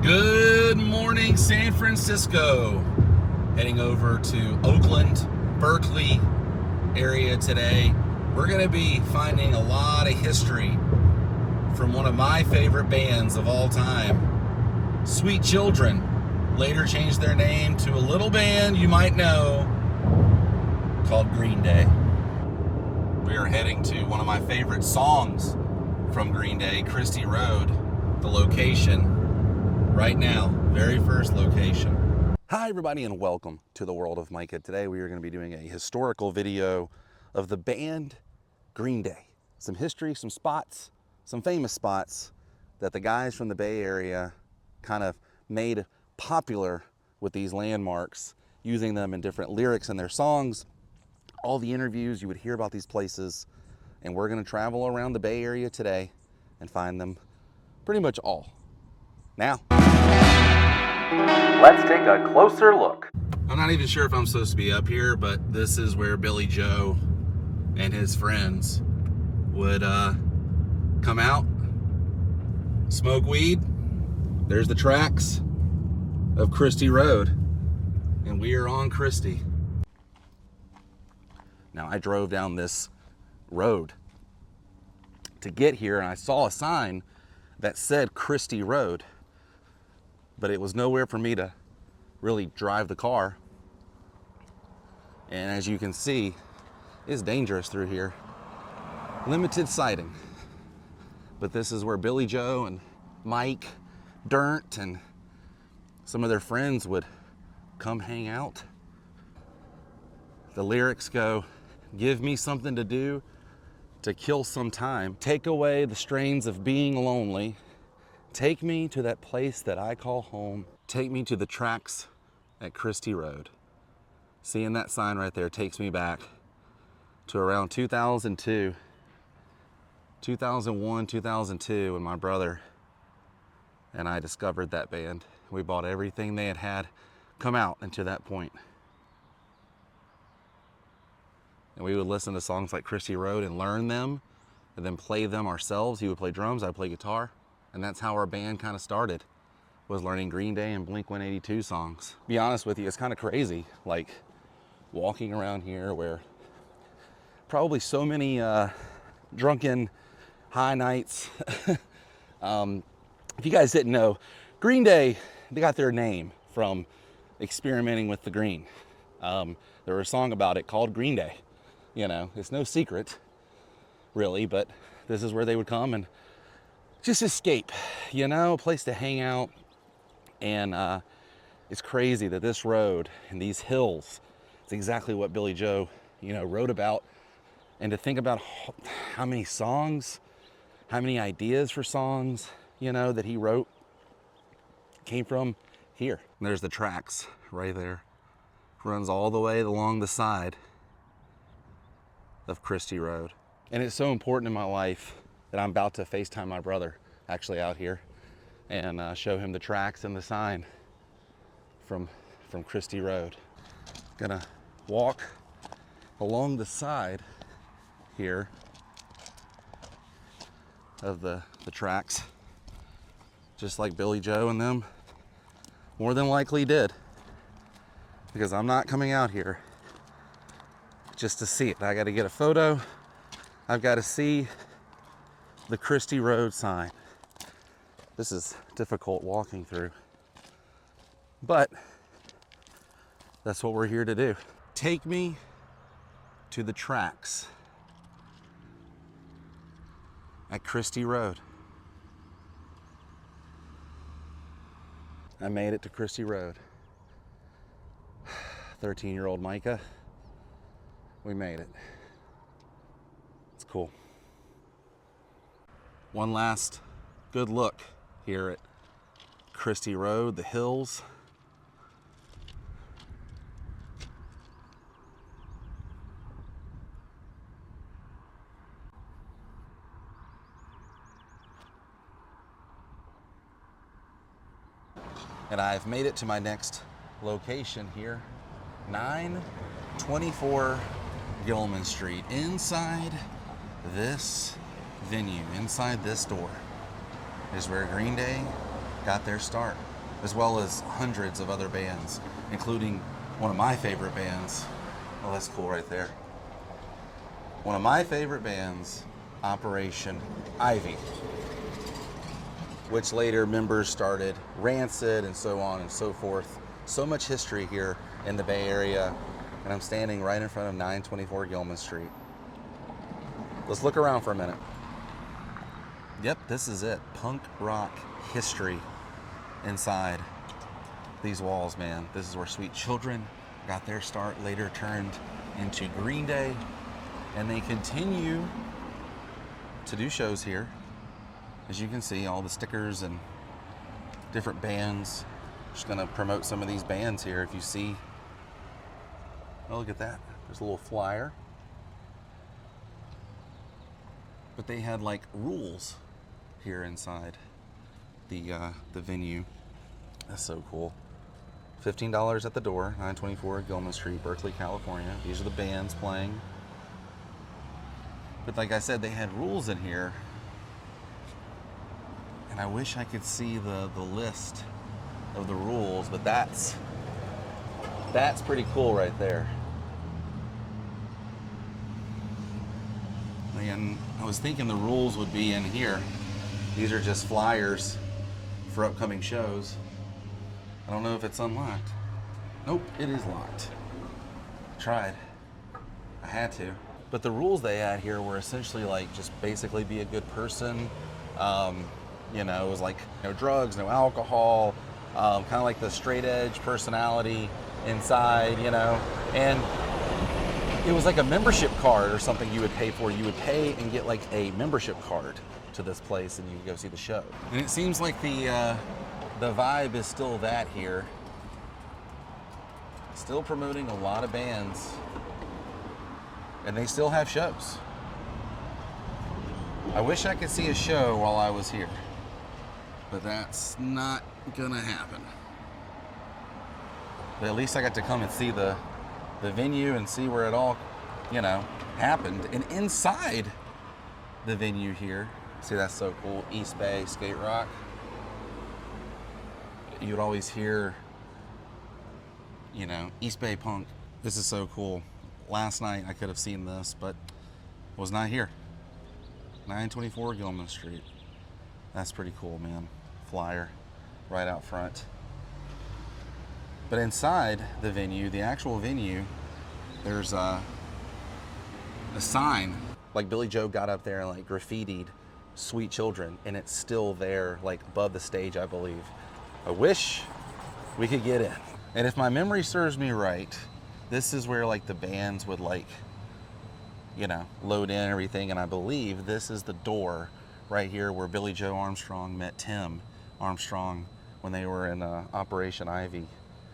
Good morning, San Francisco. Heading over to Oakland, Berkeley area today. We're going to be finding a lot of history from one of my favorite bands of all time, Sweet Children. Later changed their name to a little band you might know called Green Day. We are heading to one of my favorite songs from Green Day, Christie Road, the location right now, very first location. Hi everybody and welcome to the World of Micah. Today we are going to be doing a historical video of the band Green Day. Some history, some spots, some famous spots that the guys from the Bay Area kind of made popular with these landmarks, using them in different lyrics in their songs, all the interviews you would hear about these places, and we're going to travel around the Bay Area today and find them pretty much all. Now, let's take a closer look. I'm not even sure if I'm supposed to be up here, but this is where Billy Joe and his friends would come out, smoke weed. There's the tracks of Christie Road, and we are on Christie. Now, I drove down this road to get here, and I saw a sign that said Christie Road, but it was nowhere for me to really drive the car. And as you can see, it's dangerous through here. Limited sighting. But this is where Billy Joe and Mike Dirnt and some of their friends would come hang out. The lyrics go, "Give me something to do to kill some time. Take away the strains of being lonely. Take me to that place that I call home. Take me to the tracks at Christie Road." Seeing that sign right there takes me back to around 2001, 2002, when my brother and I discovered that band. We bought everything they had come out until that point. And we would listen to songs like Christie Road and learn them and then play them ourselves. He would play drums, I'd play guitar. And that's how our band kind of started, was learning Green Day and Blink-182 songs. Be honest with you, it's kind of crazy, like walking around here where probably so many drunken high nights. If you guys didn't know, Green Day, they got their name from experimenting with the green. There was a song about it called Green Day. You know, it's no secret, really, but this is where they would come and just escape, you know, a place to hang out. And it's crazy that this road and these hills is exactly what Billy Joe, wrote about. And to think about how many songs, how many ideas for songs, that he wrote came from here. And there's the tracks right there. Runs all the way along the side of Christie Road. And it's so important in my life that I'm about to FaceTime my brother actually out here and show him the tracks and the sign from Christie Road. Gonna walk along the side here of the tracks, just like Billy Joe and them more than likely did, because I'm not coming out here just to see it. I got to get a photo. I've got to see the Christie Road sign. This is difficult walking through, but that's what we're here to do. Take me to the tracks at Christie Road. I made it to Christie Road. 13-year-old Micah, we made it. It's cool. One last good look here at Christie Road, the hills. And I've made it to my next location here, 924 Gilman Street. Inside this venue, inside this door, is where Green Day got their start. as well as hundreds of other bands, including one of my favorite bands. Oh, that's cool right there. One of my favorite bands, Operation Ivy, which later members started Rancid and so on and so forth. So much history here in the Bay Area, and I'm standing right in front of 924 Gilman Street. Let's look around for a minute. Yep, this is it. Punk rock history inside these walls, man. This is where Sweet Children got their start, later turned into Green Day, and they continue to do shows here. As you can see, all the stickers and different bands. Just gonna promote some of these bands here. If you see, oh, look at that. There's a little flyer. But they had like rules here inside the venue. That's so cool. $15 at the door, 924 Gilman Street, Berkeley, California. These are the bands playing. But like I said, they had rules in here. And I wish I could see the list of the rules, but that's pretty cool right there. And I was thinking the rules would be in here. These are just flyers for upcoming shows. I don't know if it's unlocked. Nope, it is locked. Tried. I had to. But the rules they had here were essentially like just basically be a good person. You know, it was like no drugs, no alcohol, kind of like the straight edge personality inside, you know. And it was like a membership card or something you would pay for. You would pay and get like a membership card to this place, and you could go see the show. And it seems like the vibe is still that here. Still promoting a lot of bands, and they still have shows. I wish I could see a show while I was here, but that's not gonna happen. But at least I got to come and see the venue and see where it all, you know, happened. And inside the venue here, see, that's so cool, East Bay Skate Rock. You'd always hear, you know, East Bay punk. This is so cool. Last night I could have seen this, but was not here. 924 Gilman Street. That's pretty cool, man. Flyer right out front. But inside the venue, the actual venue, there's a sign. Like Billy Joe got up there and like graffitied Sweet Children, and it's still there, like above the stage, I believe. I wish we could get in. And if my memory serves me right, this is where like the bands would like, you know, load in everything. And I believe this is the door right here where Billy Joe Armstrong met Tim Armstrong when they were in Operation Ivy,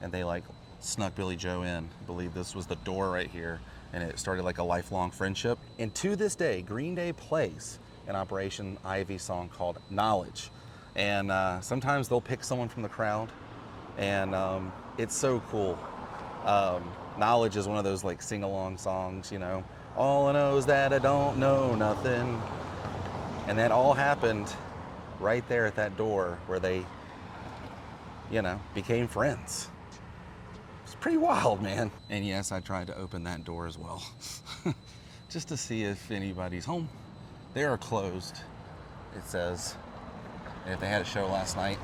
and they like snuck Billy Joe in. I believe this was the door right here, and it started like a lifelong friendship. And to this day, Green Day plays an Operation Ivy song called Knowledge. And sometimes they'll pick someone from the crowd, and it's so cool. Knowledge is one of those like sing-along songs, you know. All I know is that I don't know nothing. And that all happened right there at that door where they, you know, became friends. It's pretty wild, man. And yes, I tried to open that door as well, just to see if anybody's home. They are closed, it says. If they had a show last night,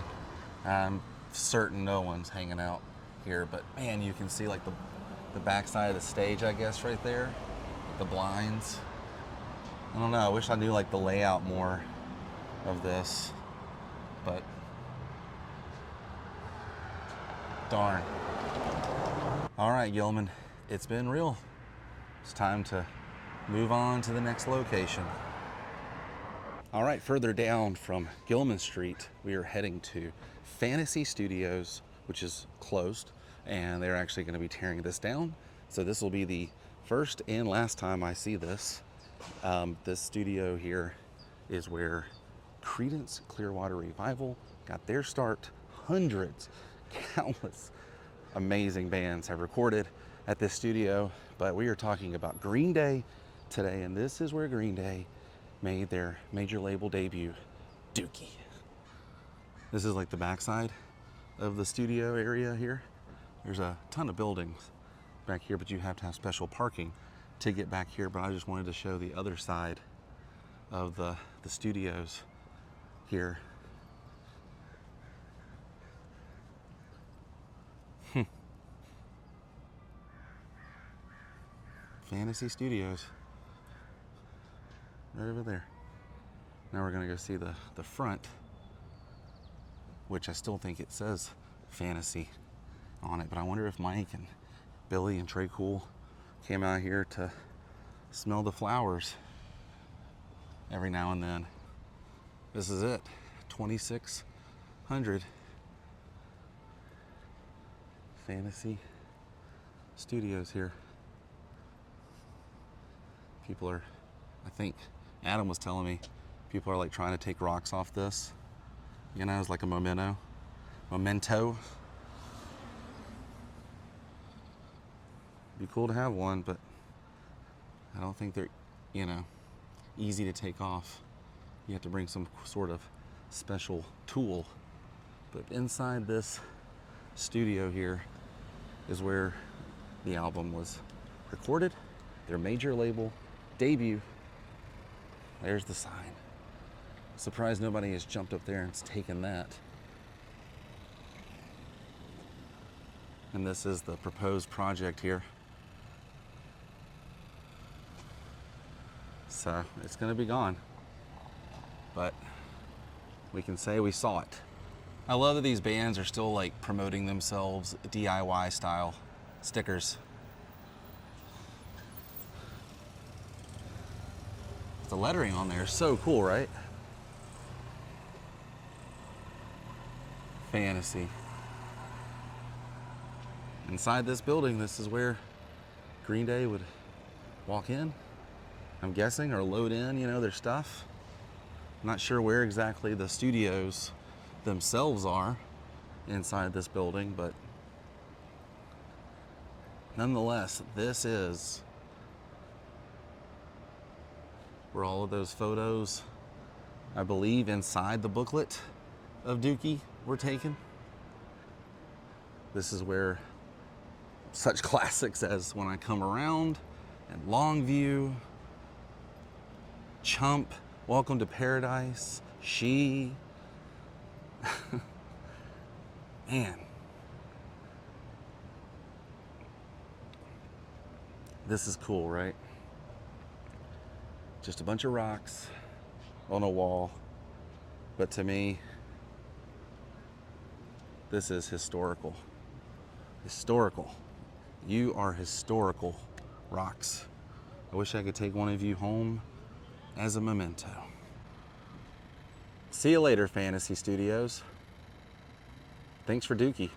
I'm certain no one's hanging out here, but man, you can see like the backside of the stage, I guess, right there, the blinds. I don't know, I wish I knew like the layout more of this, but darn. All right, Gilman, it's been real. It's time to move on to the next location. All right, further down from Gilman Street, we are heading to Fantasy Studios, which is closed, and they're actually going to be tearing this down. So this will be the first and last time I see this. This studio here is where Creedence Clearwater Revival got their start. Hundreds, countless amazing bands have recorded at this studio, but we are talking about Green Day today, and this is where Green Day made their major label debut, Dookie. This is like the backside of the studio area here. There's a ton of buildings back here, but you have to have special parking to get back here. But I just wanted to show the other side of the studios here. Fantasy Studios, right over there. Now we're gonna go see the front, which I still think it says Fantasy on it, but I wonder if Mike and Billy and Trey Cool came out here to smell the flowers every now and then. This is it, 2600 Fantasy Studios here. People are, I think Adam was telling me, people are like trying to take rocks off this. You know, it's like a memento. Be cool to have one, but I don't think they're, you know, easy to take off. You have to bring some sort of special tool. But inside this studio here is where the album was recorded, their major label debut. There's the sign. Surprised nobody has jumped up there and taken that. And this is the proposed project here. So it's gonna be gone, but we can say we saw it. I love that these bands are still like promoting themselves DIY style stickers. The lettering on there is so cool, right? Fantasy. Inside this building, this is where Green Day would walk in, I'm guessing, or load in, you know, their stuff. I'm not sure where exactly the studios themselves are inside this building, but nonetheless, this is where all of those photos, I believe, inside the booklet of Dookie were taken. This is where such classics as When I Come Around and Longview, Chump, Welcome to Paradise, She. Man. This is cool, right? Just a bunch of rocks on a wall. But to me, this is historical. Historical. You are historical rocks. I wish I could take one of you home as a memento. See you later, Fantasy Studios. Thanks for Dookie.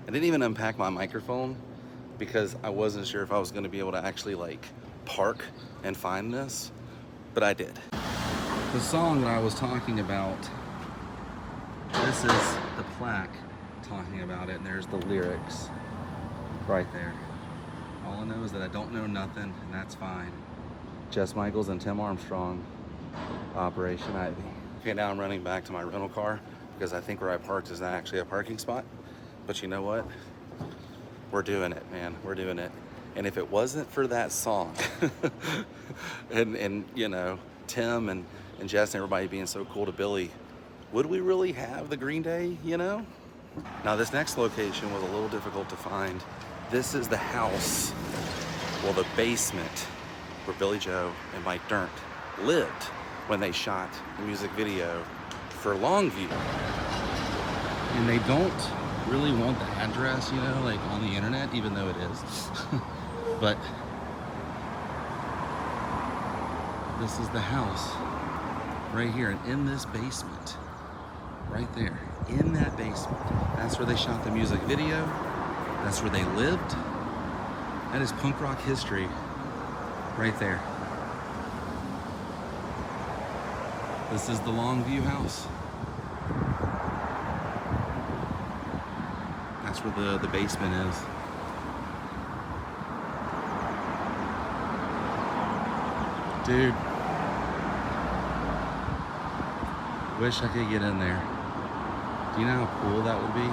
I didn't even unpack my microphone because I wasn't sure if I was going to be able to actually like park and find this, but I did. The song that I was talking about, this is the plaque talking about it, and there's the lyrics right there. All I know is that I don't know nothing, and that's fine. Jess Michaels and Tim Armstrong, Operation Ivy. Okay, now I'm running back to my rental car because I think where I parked is not actually a parking spot. But you know what? We're doing it, man. We're doing it. And if it wasn't for that song and you know, Tim and Jess and everybody being so cool to Billy, would we really have the Green Day, you know? Now this next location was a little difficult to find. This is the house, well, the basement where Billy Joe and Mike Dirnt lived when they shot the music video for Longview. And they don't really want the address, you know, like on the internet, even though it is. But this is the house right here, and in this basement, right there, in that basement, that's where they shot the music video. That's where they lived. That is punk rock history right there. This is the Longview house. That's where the basement is. Dude, wish I could get in there. Do you know how cool that would be?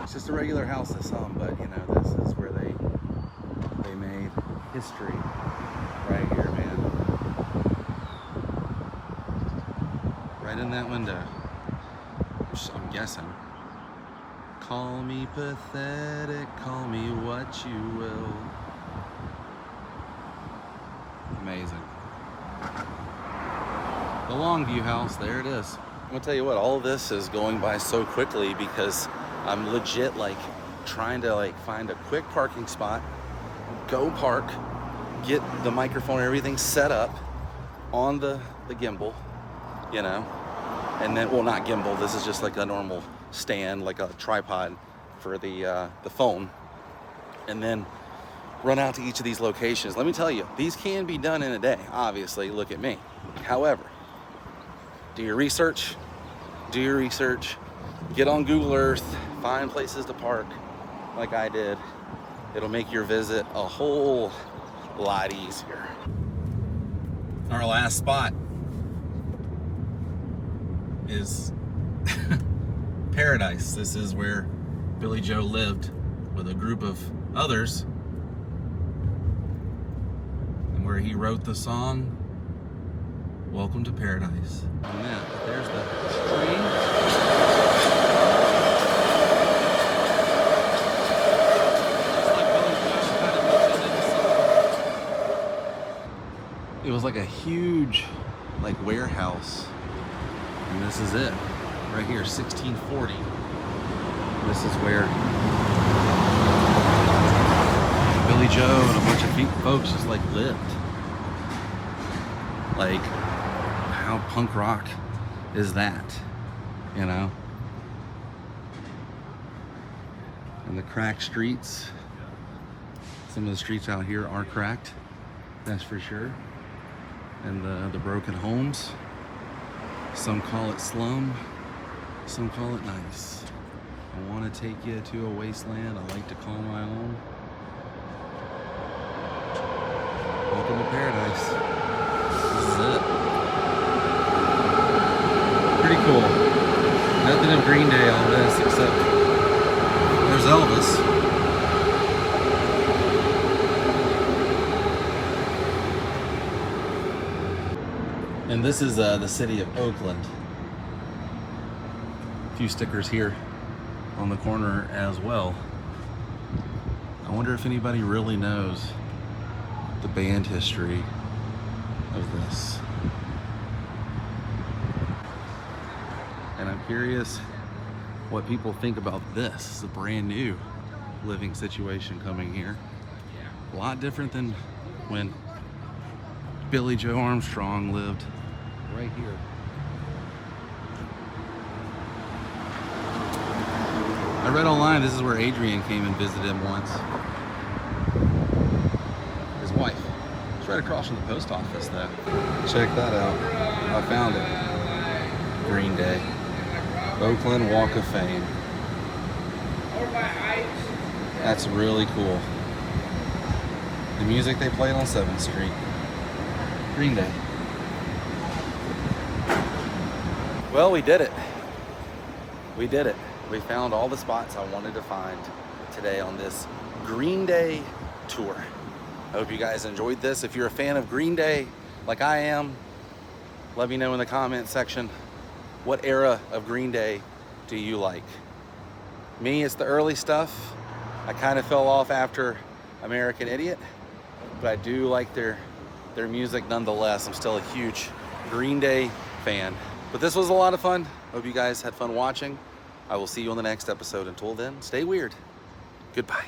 It's just a regular house to some, but you know, this is where they made history right here, man. Right in that window. I'm guessing. Call me pathetic, call me what you will. Amazing. The Longview house, there it is. I'm gonna tell you what, all of this is going by so quickly because I'm legit like trying to like find a quick parking spot, go park, get the microphone and everything set up on the gimbal, you know, and then, well, not gimbal, this is just like a normal stand, like a tripod for the phone, and then run out to each of these locations. Let me tell you, these can be done in a day, obviously, look at me. However, do your research, get on Google Earth, find places to park like I did. It'll make your visit a whole lot easier. Our last spot is Paradise. This is where Billy Joe lived with a group of others, and where he wrote the song Welcome to Paradise. And then there's the tree. It was like a huge like warehouse, and this is it right here, 1640. This is where Billy Joe and a bunch of folks just like lived. Like, how punk rock is that, you know? And the cracked streets, some of the streets out here are cracked, that's for sure. And the broken homes, some call it slum, some call it nice. I want to take you to a wasteland I like to call my own. Welcome to Paradise. This is it. Pretty cool. Nothing of Green Day on this except there's Elvis. And this is the city of Oakland. A few stickers here on the corner as well. I wonder if anybody really knows the band history of this. And I'm curious what people think about this. It's a brand new living situation coming here. A lot different than when Billy Joe Armstrong lived right here. I read online this is where Adrian came and visited him once. His wife. It's right across from the post office though. Check that out. I found it. Green Day. Oakland Walk of Fame. That's really cool. The music they played on 7th Street. Green Day. Well, we did it. We did it. We found all the spots I wanted to find today on this Green Day tour. I hope you guys enjoyed this. If you're a fan of Green Day, like I am, let me know in the comment section, what era of Green Day do you like? Me, it's the early stuff. I kind of fell off after American Idiot, but I do like their music nonetheless. I'm still a huge Green Day fan. But this was a lot of fun. Hope you guys had fun watching. I will see you on the next episode. Until then, stay weird. Goodbye.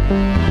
Bye.